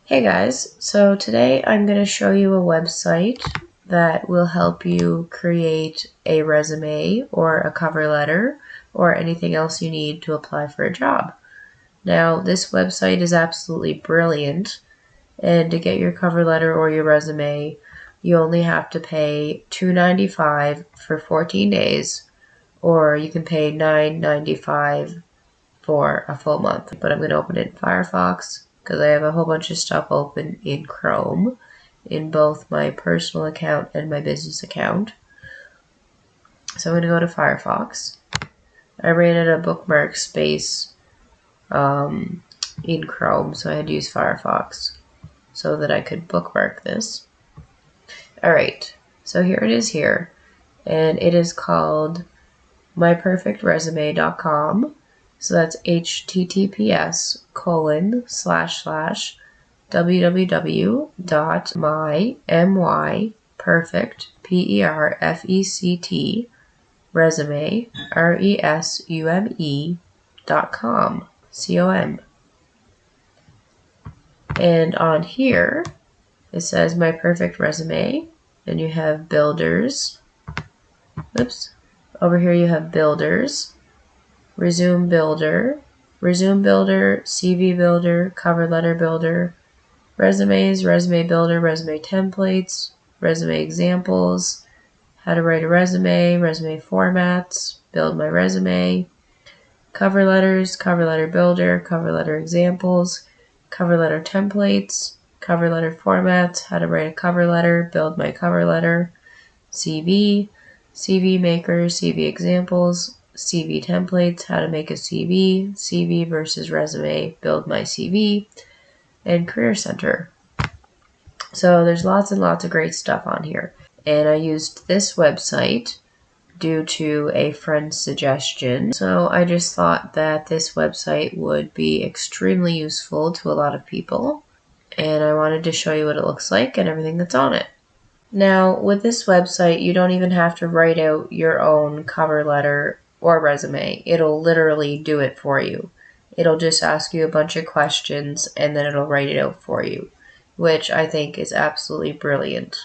Hey guys, so today I'm going to show you a website that will help you create a resume or a cover letter or anything else you need to apply for a job. Now, this website is absolutely brilliant, and to get your cover letter or your resume, you only have to pay $2.95 for 14 days, or you can pay $9.95 for a full month. But I'm going to open it in Firefox because I have a whole bunch of stuff open in Chrome in both my personal account and my business account. So I'm going to go to Firefox. I ran out of bookmark space in Chrome, so I had to use Firefox so that I could bookmark this. Alright, so here it is here, and it is called myperfectresume.com. So that's https://www.myperfectresume.com. And on here, it says My Perfect Resume, and you have builders. Oops. Over here you have builders, resume builder, CV builder, cover letter builder, resumes, resume builder, resume templates, resume examples, how to write a resume, resume formats, build my resume, cover letters, cover letter builder, cover letter examples, cover letter templates, cover letter formats, how to write a cover letter, build my cover letter, CV, CV maker, CV examples, CV templates, how to make a CV, CV versus resume, build my CV, and Career Center. So there's lots and lots of great stuff on here. And I used this website due to a friend's suggestion. So I just thought that this website would be extremely useful to a lot of people. And I wanted to show you what it looks like and everything that's on it. Now, with this website, you don't even have to write out your own cover letter or resume. It'll literally do it for you. It'll just ask you a bunch of questions and then it'll write it out for you, which I think is absolutely brilliant.